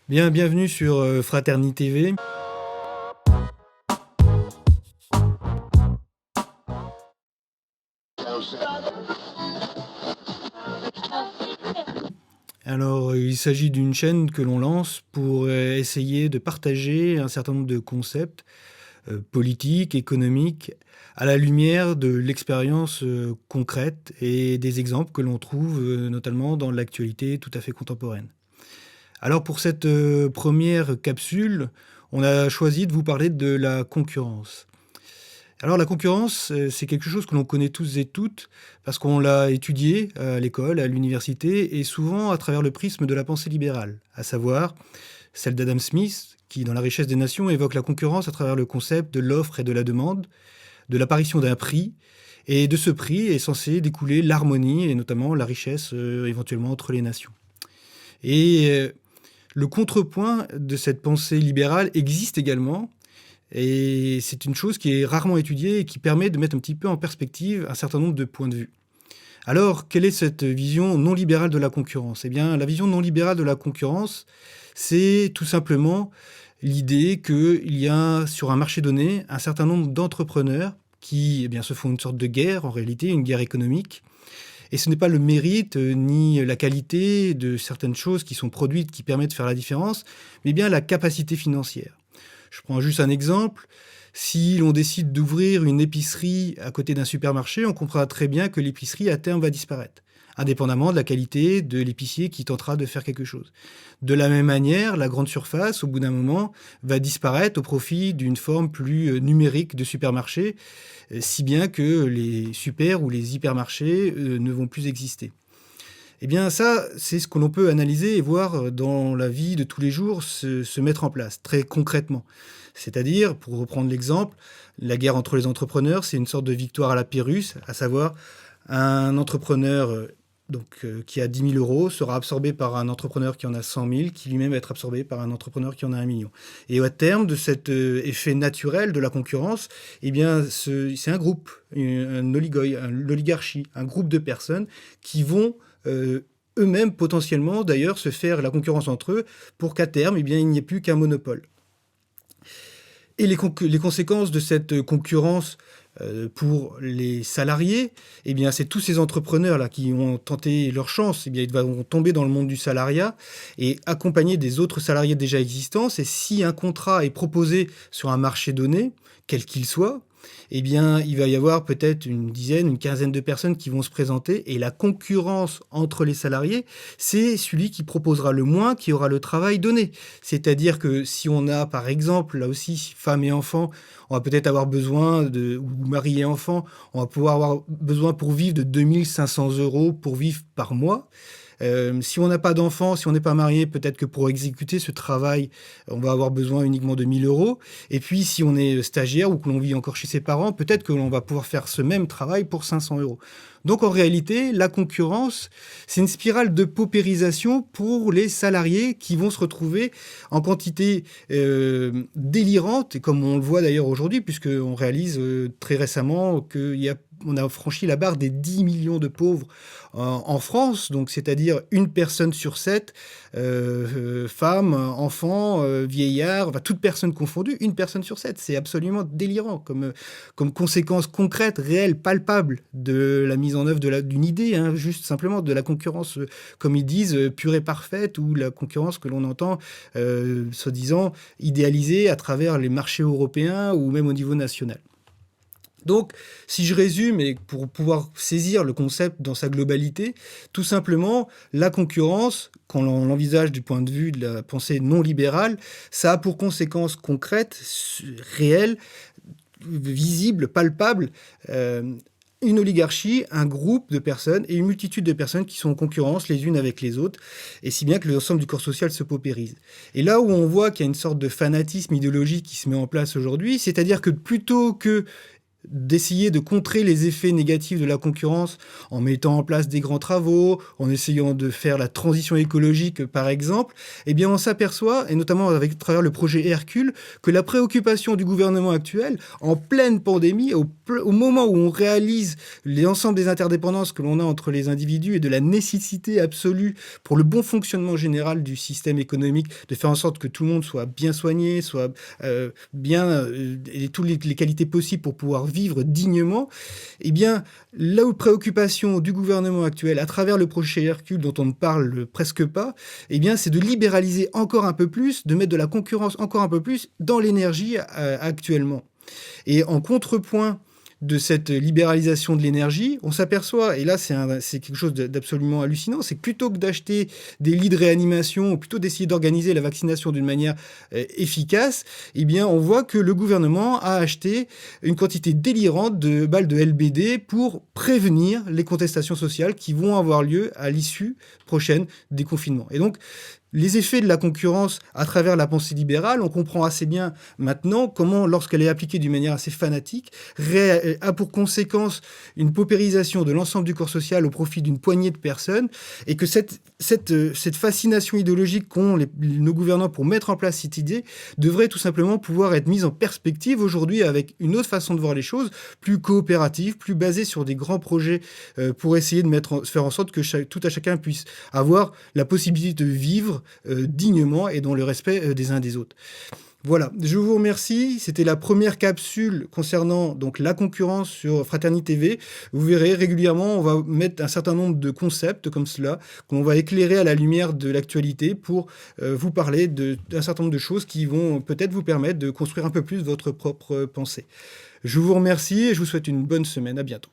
Bienvenue sur Fraternité TV. Alors, il s'agit d'une chaîne que l'on lance pour essayer de partager un certain nombre de concepts politiques, économiques, à la lumière de l'expérience concrète et des exemples que l'on trouve notamment dans l'actualité tout à fait contemporaine. Alors, pour cette première capsule, on a choisi de vous parler de la concurrence. Alors la concurrence, c'est quelque chose que l'on connaît tous et toutes parce qu'on l'a étudié à l'école, à l'université et souvent à travers le prisme de la pensée libérale, à savoir celle d'Adam Smith qui, dans La richesse des nations, évoque la concurrence à travers le concept de l'offre et de la demande, de l'apparition d'un prix, et de ce prix est censé découler l'harmonie et notamment la richesse éventuellement entre les nations. Et le contrepoint de cette pensée libérale existe également. Et c'est une chose qui est rarement étudiée et qui permet de mettre un petit peu en perspective un certain nombre de points de vue. Alors, quelle est cette vision non libérale de la concurrence? Eh bien, la vision non libérale de la concurrence, c'est tout simplement l'idée qu'il y a sur un marché donné un certain nombre d'entrepreneurs qui se font une sorte de guerre, en réalité, une guerre économique. Et ce n'est pas le mérite ni la qualité de certaines choses qui sont produites qui permettent de faire la différence, mais bien la capacité financière. Je prends juste un exemple. Si l'on décide d'ouvrir une épicerie à côté d'un supermarché, on comprendra très bien que l'épicerie, à terme, va disparaître, indépendamment de la qualité de l'épicier qui tentera de faire quelque chose. De la même manière, la grande surface, au bout d'un moment, va disparaître au profit d'une forme plus numérique de supermarché, si bien que les super ou les hypermarchés ne vont plus exister. Eh bien ça, c'est ce que l'on peut analyser et voir dans la vie de tous les jours se mettre en place, très concrètement. C'est-à-dire, pour reprendre l'exemple, la guerre entre les entrepreneurs, c'est une sorte de victoire à la Pyrrhus, à savoir un entrepreneur qui a 10 000 euros sera absorbé par un entrepreneur qui en a 100 000, qui lui-même va être absorbé par un entrepreneur qui en a 1 million. Et à terme de cet effet naturel de la concurrence, eh bien, c'est un groupe, l'oligarchie, un groupe de personnes qui vont eux-mêmes potentiellement d'ailleurs se faire la concurrence entre eux pour qu'à terme, eh bien, il n'y ait plus qu'un monopole. Et les conséquences de cette concurrence pour les salariés, eh bien, c'est tous ces entrepreneurs-là qui ont tenté leur chance, eh bien, ils vont tomber dans le monde du salariat et accompagner des autres salariés déjà existants. Et si un contrat est proposé sur un marché donné, quel qu'il soit, eh bien, il va y avoir peut-être une dizaine, une quinzaine de personnes qui vont se présenter. Et la concurrence entre les salariés, c'est celui qui proposera le moins qui aura le travail donné. C'est-à-dire que si on a, par exemple, là aussi, femmes et enfants, on va peut-être avoir besoin ou mari et enfants, on va pouvoir avoir besoin pour vivre de 2 500 € pour vivre par mois. Si on n'a pas d'enfants, si on n'est pas marié, peut-être que pour exécuter ce travail, on va avoir besoin uniquement de 1 000 €. Et puis, si on est stagiaire ou que l'on vit encore chez ses parents, peut-être que l'on va pouvoir faire ce même travail pour 500 €. Donc, en réalité, la concurrence, c'est une spirale de paupérisation pour les salariés qui vont se retrouver en quantité délirante, et comme on le voit d'ailleurs aujourd'hui, puisqu'on réalise très récemment qu'on a franchi la barre des 10 millions de pauvres en France, donc c'est-à-dire une personne sur 7, femmes, enfants, vieillards, enfin, toutes personnes confondues, une personne sur 7. C'est absolument délirant comme conséquence concrète, réelle, palpable de la mise en œuvre d'une idée, hein, juste simplement de la concurrence, comme ils disent, pure et parfaite, ou la concurrence que l'on entend, soi-disant, idéalisée à travers les marchés européens ou même au niveau national. Donc, si je résume, et pour pouvoir saisir le concept dans sa globalité, tout simplement, la concurrence, quand on l'envisage du point de vue de la pensée non libérale, ça a pour conséquence concrète, réelle, visible, palpable, une oligarchie, un groupe de personnes et une multitude de personnes qui sont en concurrence les unes avec les autres, et si bien que l'ensemble du corps social se paupérise. Et là où on voit qu'il y a une sorte de fanatisme idéologique qui se met en place aujourd'hui, c'est-à-dire que plutôt que d'essayer de contrer les effets négatifs de la concurrence en mettant en place des grands travaux, en essayant de faire la transition écologique, par exemple, eh bien, on s'aperçoit, et notamment à travers le projet Hercule, que la préoccupation du gouvernement actuel, en pleine pandémie, au moment où on réalise l'ensemble des interdépendances que l'on a entre les individus et de la nécessité absolue pour le bon fonctionnement général du système économique, de faire en sorte que tout le monde soit bien soigné, soit et toutes les qualités possibles pour pouvoir vivre dignement, eh bien, la préoccupation du gouvernement actuel, à travers le projet Hercule, dont on ne parle presque pas, eh bien, c'est de libéraliser encore un peu plus, de mettre de la concurrence encore un peu plus dans l'énergie actuellement. Et en contrepoint de cette libéralisation de l'énergie, on s'aperçoit, et là c'est quelque chose d'absolument hallucinant, c'est que plutôt que d'acheter des lits de réanimation, ou plutôt d'essayer d'organiser la vaccination d'une manière efficace, eh bien on voit que le gouvernement a acheté une quantité délirante de balles de LBD pour prévenir les contestations sociales qui vont avoir lieu à l'issue prochaine des confinements. Et donc, les effets de la concurrence à travers la pensée libérale, on comprend assez bien maintenant comment, lorsqu'elle est appliquée d'une manière assez fanatique, a pour conséquence une paupérisation de l'ensemble du corps social au profit d'une poignée de personnes, et que cette fascination idéologique qu'ont nos gouvernants pour mettre en place cette idée devrait tout simplement pouvoir être mise en perspective aujourd'hui avec une autre façon de voir les choses, plus coopérative, plus basée sur des grands projets pour essayer de faire en sorte que tout à chacun puisse avoir la possibilité de vivre dignement et dans le respect des uns des autres. Voilà, je vous remercie. C'était la première capsule concernant donc la concurrence sur Fraternité TV. Vous verrez, régulièrement, on va mettre un certain nombre de concepts comme cela, qu'on va éclairer à la lumière de l'actualité pour vous parler d'un certain nombre de choses qui vont peut-être vous permettre de construire un peu plus votre propre pensée. Je vous remercie et je vous souhaite une bonne semaine. À bientôt.